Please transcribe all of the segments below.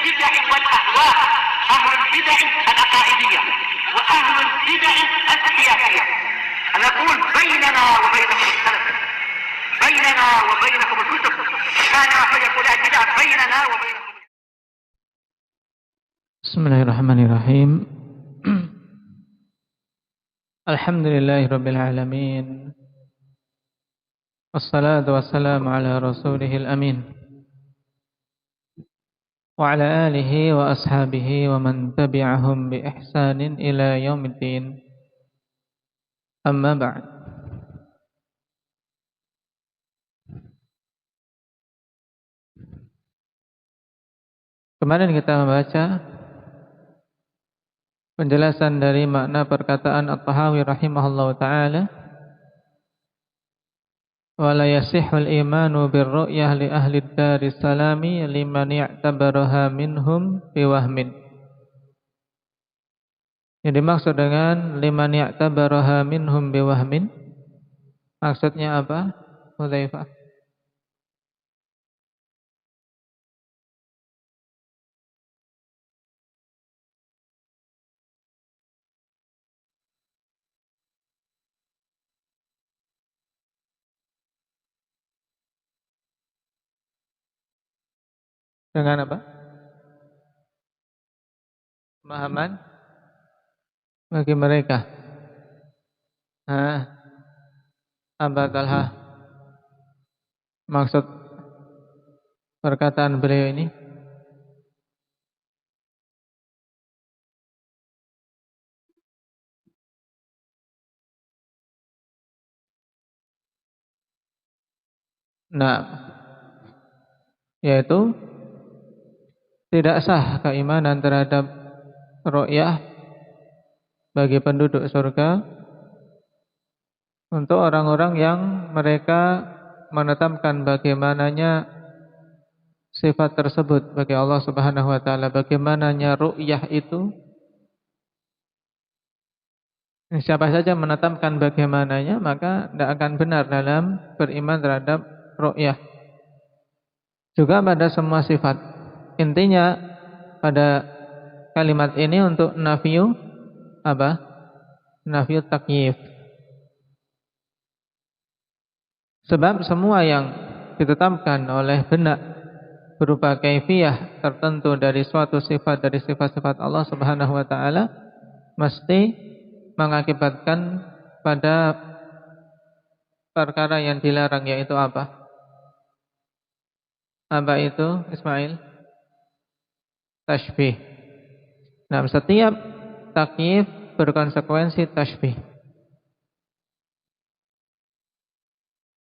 البدع والأهواء، أهل البدع العقائدية وأهل البدع السياسية. نقول بيننا وبينكم السلف، بيننا وبينكم الكتب، كان فيقول البدع بيننا وبينكم. Bismillahirrahmanirrahim. Alhamdulillahirabbil alamin. Wassalatu wassalamu ala rasulihil amin. Wa ala alihi wa ashabihi wa man tabi'ahum bi ihsanin ila yaumiddin. Amma ba'd. Kemarin kita membaca penjelasan dari makna perkataan At-Tahawi rahimahullahu ta'ala, wa la yasihul imanu birru'yah li ahli daris salami liman i'tabaraha minhum biwahmin. Yang dimaksud dengan liman i'tabaraha minhum biwahmin, maksudnya apa? Hudzaifah. Dengan apa? Pemahaman bagi mereka. Apa Talha? Maksud perkataan beliau ini? Nah, yaitu tidak sah keimanan terhadap ru'yah bagi penduduk surga untuk orang-orang yang mereka menetapkan bagaimananya sifat tersebut bagi Allah Subhanahu wa taala, bagaimananya ru'yah itu. Siapa saja menetapkan bagaimananya, maka tidak akan benar dalam beriman terhadap ru'yah. Juga pada semua sifat. Intinya pada kalimat ini untuk nafiyu apa? Nafiyu takyif. Sebab semua yang ditetapkan oleh benak berupa kaifiyah tertentu dari suatu sifat dari sifat-sifat Allah Subhanahu wa taala mesti mengakibatkan pada perkara yang dilarang, yaitu apa? Apa itu, Ismail? Tashbih. Nah, setiap takyif berkonsekuensi tashbih.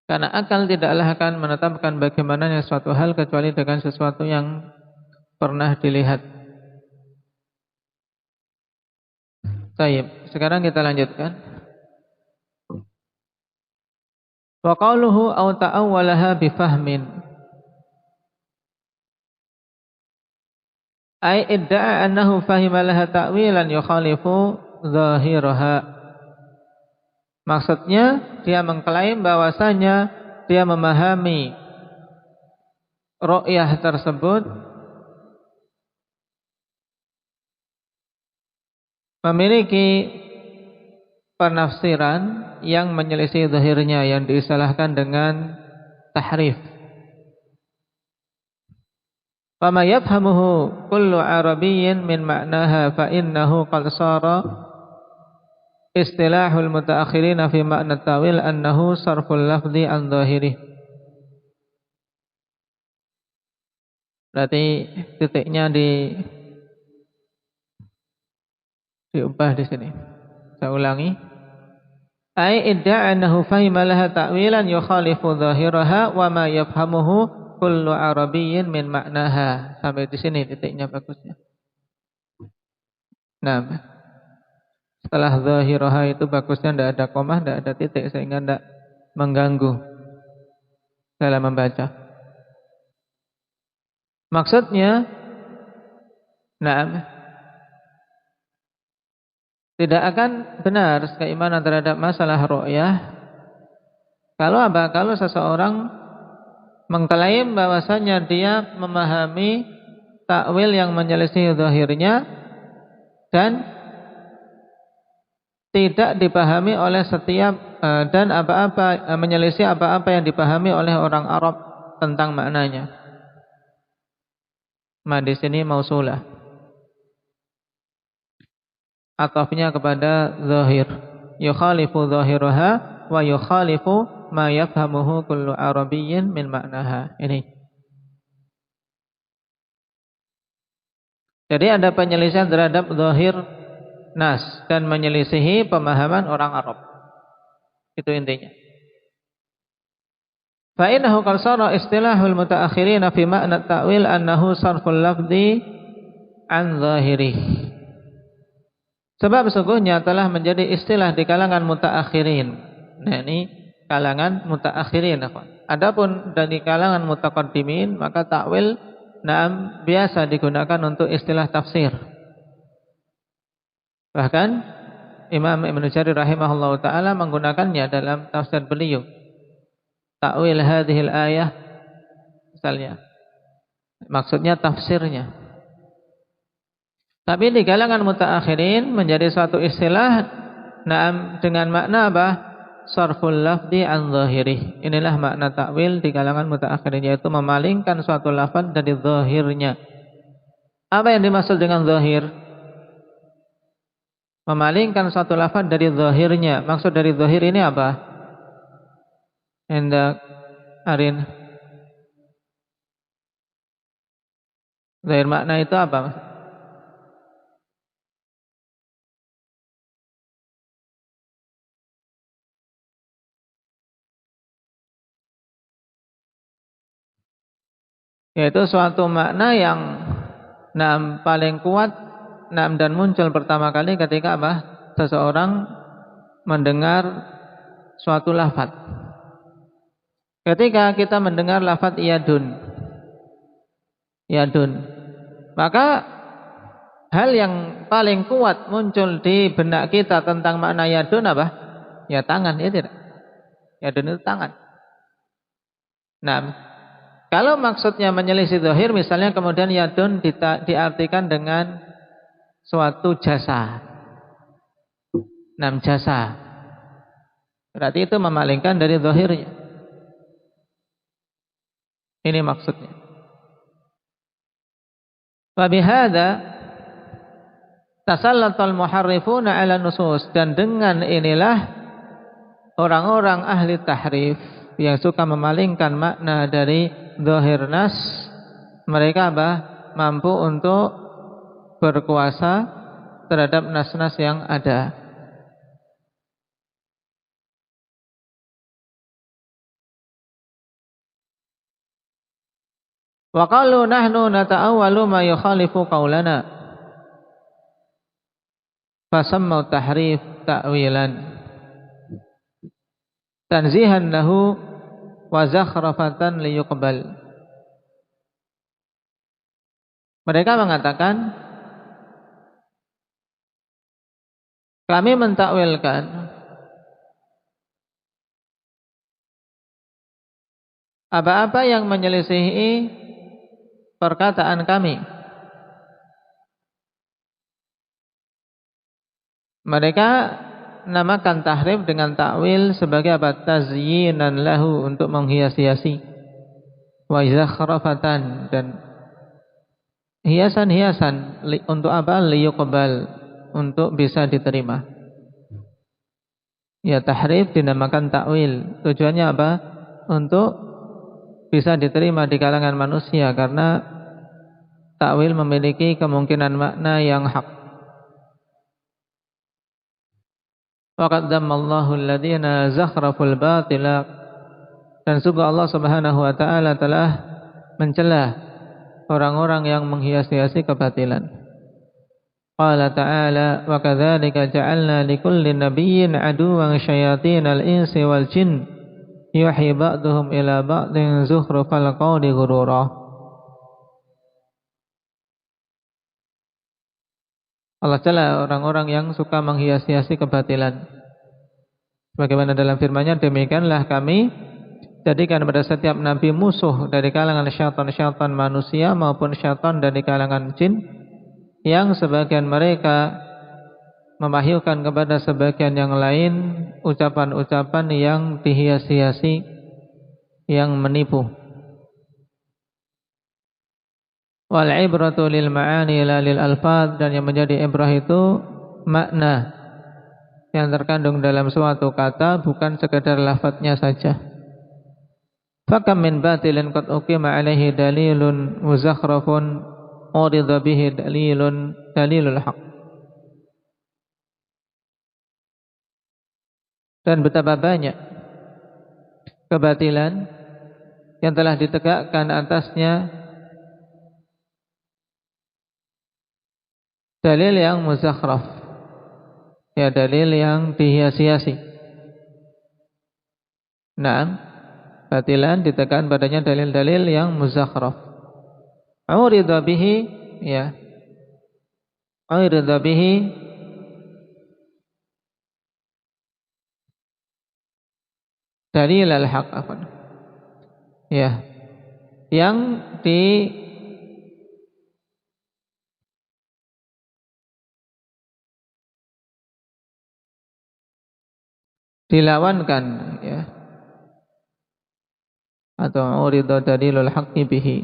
Karena akal tidaklah akan menetapkan bagaimananya suatu hal kecuali dengan sesuatu yang pernah dilihat. Baik, sekarang kita lanjutkan. Wa qauluhu aw ta'awwalaha bi fahmin. Ai idda'a annahu fahima laha ta'wilan yukhalifu zahiraha. Maksudnya dia mengklaim bahwasanya dia memahami ru'yah tersebut memiliki penafsiran yang menyelisih zahirnya, yang diistilahkan dengan tahrif. Fama yafhamuhu kullu arabiyyin min ma'naha fa innahu qad sara istilahul mutaakhirin fi ma'na tawil annahu sarful lafzi an zahirih. Berarti titiknya diubah di sini. Saya ulangi. Ai idda'a annahu fahima laha ta'wilan yukhalifu zahiraha wa ma yafhamuhu kullu arabiyyin min ma'naha. Sampai di sini titiknya bagusnya. Nah, setelah zahiraha itu bagusnya tidak ada koma, tidak ada titik, sehingga tidak mengganggu dalam membaca. Maksudnya, tidak akan benar keimanan terhadap masalah ru'yah kalau apa? Kalau seseorang mengklaim bahwasanya dia memahami takwil yang menyelisih zahirnya dan tidak dipahami oleh setiap dan menyelisih apa-apa yang dipahami oleh orang Arab tentang maknanya. Di sini mausulah. Atafnya kepada zahir. Yukhalifu zahiraha wa yukhalifu ma yafhamuhu kullu arabiyyin min maknaha. Ini. Jadi ada penyelisihan terhadap zahir nas dan menyelisihi pemahaman orang Arab. Itu intinya. Fa innahu qad sara istilahul mutaakhirin fi makna ta'wil annahu sarful lafzi an zahirih. Sebab sesungguhnya telah menjadi istilah di kalangan mutaakhirin. Nah, ini kalangan mutaakhirin. Adapun dari kalangan mutaqaddimin maka ta'wil biasa digunakan untuk istilah tafsir. Bahkan Imam Ibnu Jarir rahimahullahu taala menggunakannya dalam tafsir beliau. Ta'wil hadhil ayah misalnya. Maksudnya tafsirnya. Tapi di kalangan mutaakhirin menjadi suatu istilah dengan makna apa? Sarful lafzi an zahirih. Inilah makna ta'wil di kalangan mutaakhirin, yaitu memalingkan suatu lafaz dari zahirnya. Apa yang dimaksud dengan zahir? Memalingkan suatu lafaz dari zahirnya. Maksud dari zahir ini apa? Hendak Arin. Zahir makna itu apa? Yaitu suatu makna yang paling kuat dan muncul pertama kali ketika apa? Seseorang mendengar suatu lafaz. Ketika kita mendengar lafaz yadun, maka hal yang paling kuat muncul di benak kita tentang makna yadun apa? Ya tangan, ya tidak? Yadun itu tangan. Kalau maksudnya menyelisih zahir, misalnya kemudian yadun diartikan dengan suatu jasa. Jasa. Berarti itu memalingkan dari zahirnya. Ini maksudnya. Wa bihadza tasallatul muharrifuna 'ala nusus, dan dengan inilah orang-orang ahli tahrif yang suka memalingkan makna dari zahir nas, mereka mampu untuk berkuasa terhadap nas-nas yang ada. Wa qalu nahnu nata'awwalu ma yukhalifu qaulana fasammu tahrif ta'wilan tanzihan lahu wa zakhrafatan liyuqbal. Mereka mengatakan kami mentakwilkan apa-apa yang menyelisihi perkataan kami. Mereka namakan tahrif dengan takwil sebagai apa? Tazyinan lahu, untuk menghias-hiasi. Wa zakhrafatan, dan hiasan-hiasan untuk apa? Liyuqbal, untuk bisa diterima. Ya, tahrif dinamakan takwil. Tujuannya apa? Untuk bisa diterima di kalangan manusia, karena takwil memiliki kemungkinan makna yang hak. Waqad dammallahu alladhina zakhraful batila, dan sungguh Allah Subhanahu wa taala telah mencela orang-orang yang menghias-hiasi kebatilan. Qala ta'ala wa kadzalika ja'alna likulli nabiyyin aduwwan syayatinal insi wal jin yuhi ba'duhum ila ba'din zukhrufal qawli ghurura. Allah cela orang-orang yang suka menghias-hiasi kebatilan. Sebagaimana dalam firman-Nya, demikianlah kami jadikan pada setiap nabi musuh dari kalangan syaitan-syaitan manusia maupun syaitan dari kalangan jin, yang sebagian mereka memahyukan kepada sebagian yang lain ucapan-ucapan yang dihias-hiasi, yang menipu. Wal ibratu lil ma'ani la lil alfaz, dan yang menjadi ibrah itu makna yang terkandung dalam suatu kata, bukan sekedar lafadznya saja. Fakam min batilin qad uqima alaihi dalilun muzakhrafun urida bihi dalilul haq. Dan betapa banyak kebatilan yang telah ditegakkan atasnya dalil yang muzakhraf, ya, dalil yang dihias-hiasi. Naam, batilan ditekan padanya dalil-dalil yang muzakhraf. Urida bihi, ya, urida bihi dalil al-haq, ya, yang dilawankan, ya, atau urida dalilul haqqi bihi.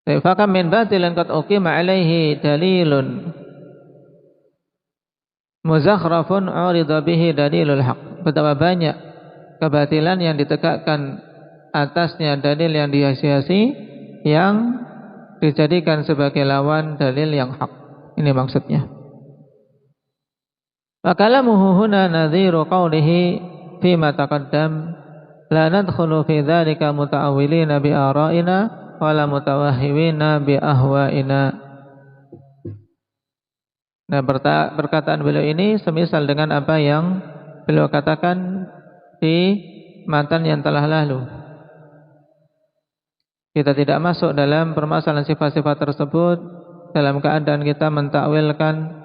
Fakam min batilin qad uqima alaihi dalilun muzakhrafun urida bihi dalilul haq. Betapa banyak kebatilan yang ditegakkan atasnya dalil yang dihias-hiasi, yang dijadikan sebagai lawan dalil yang hak. Ini maksudnya. Wa kalamuhu huna nadhiru qawlihi fima taqaddam la nadkhulu fi dhalika muta'awwilina bi ara'ina wala mutawahhiwina bi ahwa'ina. Nah, perkataan beliau ini semisal dengan apa yang beliau katakan di matan yang telah lalu. Kita tidak masuk dalam permasalahan sifat-sifat tersebut dalam keadaan kita mentakwilkan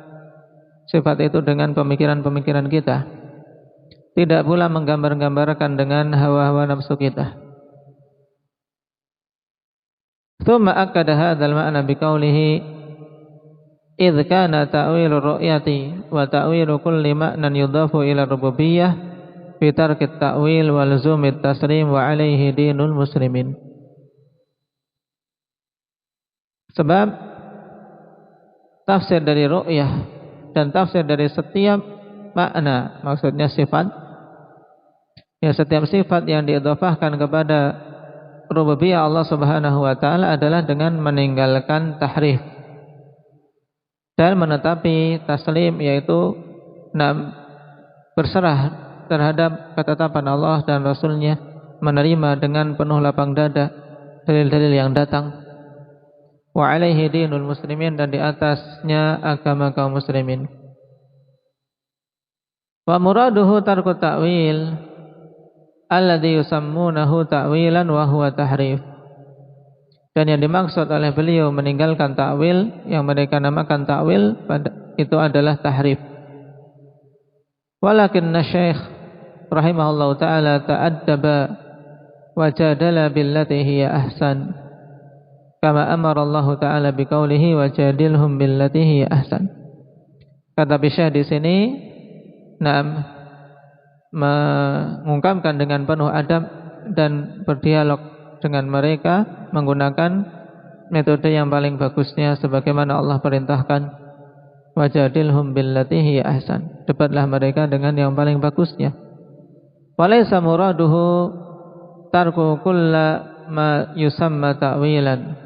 sifat itu dengan pemikiran-pemikiran kita, tidak pula menggambar-gambarkan dengan hawa-hawa nafsu kita. Tsumma akkada hadzal ma'na biqaulihi idz kana ta'wilu ru'yati wa ta'wilu kulli ma'nan yudhafu ila rububiyyah fi tarki at-ta'wil wa luzumi at-taslim wa 'alaihi dinul muslimin. Sebab tafsir dari ru'yah dan tafsir dari setiap makna, maksudnya sifat, ya, setiap sifat yang diidhafahkan kepada rububiyah Allah Subhanahu wa taala adalah dengan meninggalkan tahrif dan menetapi taslim, yaitu berserah terhadap ketetapan Allah dan Rasulnya, menerima dengan penuh lapang dada dalil-dalil yang datang. Wa alaihi dinul muslimin, dan di atasnya agama kaum muslimin. Wa muraduhu tarku ta'wil alladhi yusammunahu ta'wilan wa huwa tahrif. Dan yang dimaksud oleh beliau meninggalkan ta'wil yang mereka namakan ta'wil itu adalah tahrif. Walakinna syekh rahimahullahu ta'ala ta'addaba wa jadala billati hiya ahsan, kama amara Allah Ta'ala biqaulihi wa jadilhum billati hiya ahsan. Kata Syekh di sini, mengungkapkan dengan penuh adab dan berdialog dengan mereka menggunakan metode yang paling bagusnya sebagaimana Allah perintahkan. Wa jadilhum billati hiya ahsan. Debatlah mereka dengan yang paling bagusnya. Walaysa muraduhu tarku kulla ma yusamma ta'wilan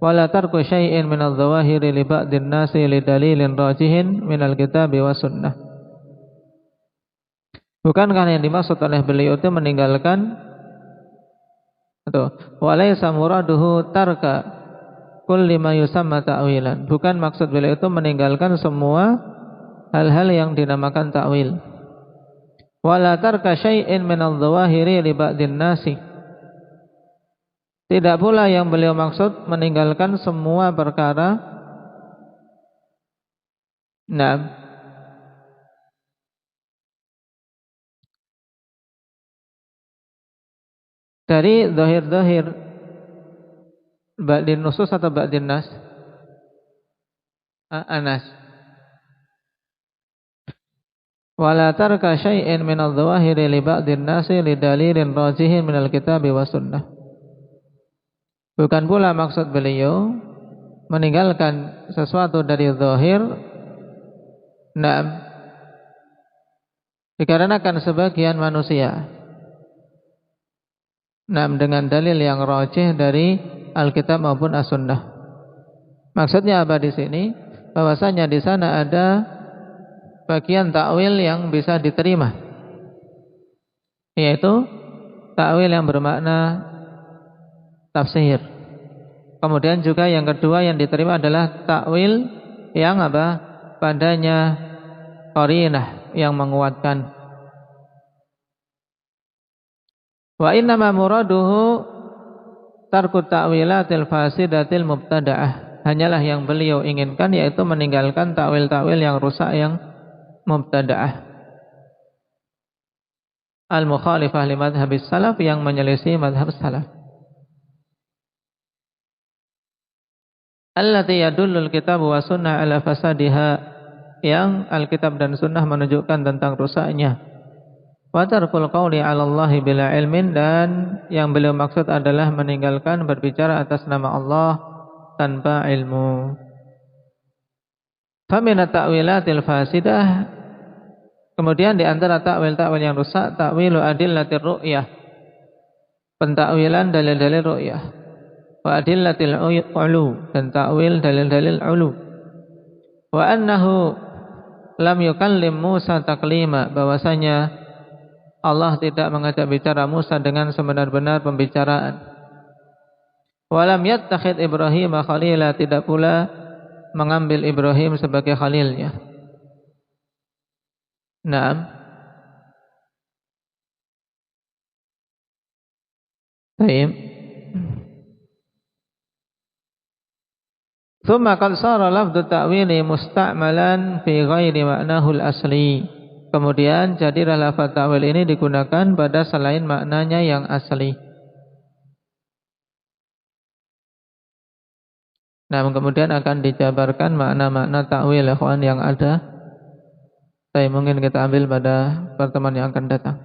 wala tarku syai'in min adh-dhawahiri li ba'din nasi li dalilin rajihin min al-kitabi wa sunnah. Bukankah yang dimaksud oleh beliau itu meninggalkan atau walaysa muraduhu tarka kulli ma yusamma ta'wilan, bukan maksud beliau itu meninggalkan semua hal-hal yang dinamakan ta'wil. Wala tarka syai'in min adh-dhawahiri li ba'din nasi, tidak pula yang beliau maksud meninggalkan semua perkara dari zahir-zahir ba'din nusus atau ba'din nas? Anas. Wala tarka syai'in min adh-dhawahiri li ba'din nasi li dalilin rajihin min al-kitab wa sunnah. Bukan pula maksud beliau meninggalkan sesuatu dari zahir, dikarenakan sebagian manusia, dengan dalil yang rajih dari Alkitab maupun As-Sunnah. Maksudnya apa di sini? Bahwasanya di sana ada bagian takwil yang bisa diterima, yaitu takwil yang bermakna tafsir. Kemudian juga yang kedua yang diterima adalah takwil yang apa? Padanya qarinah yang menguatkan. Wa innama muraduhu tarku ta'wilatil fasidatil mubtada'ah. Hanyalah yang beliau inginkan yaitu meninggalkan takwil-takwil yang rusak, yang mubtada'ah, al-mukhalifah li madhhabis salaf, yang menyelisih madhab salaf. Allati yadullul kitab wa sunnah ala fasadiha, yang Alkitab dan Sunnah menunjukkan tentang rusaknya. Wa tarkul qawli 'ala Allahi bila ilmin, dan yang beliau maksud adalah meninggalkan berbicara atas nama Allah tanpa ilmu. Fa min at-ta'wilatil fasidah, kemudian di antara takwil-takwil yang rusak, takwilu adillatir ru'yah, pentakwilan dalil-dalil ru'yah, wa adillatil ulu, dan takwil dalil-dalil ulu. Wa annahu lam yukallim Musa taklima, bahwasanya Allah tidak mengajak bicara Musa dengan sebenar-benar pembicaraan. Wa lam yattakhid Ibrahim khalila, tidak pula mengambil Ibrahim sebagai khalilnya. Naam. Baik. Thumma qad sara lafdhu ta'wili musta'malan fi ghairi ma'nahu al-asli. Kemudian jadilah lafaz ta'wil ini digunakan pada selain maknanya yang asli. Nah, kemudian akan dijabarkan makna-makna ta'wil ikhwan yang ada. Mungkin kita ambil pada pertemuan yang akan datang.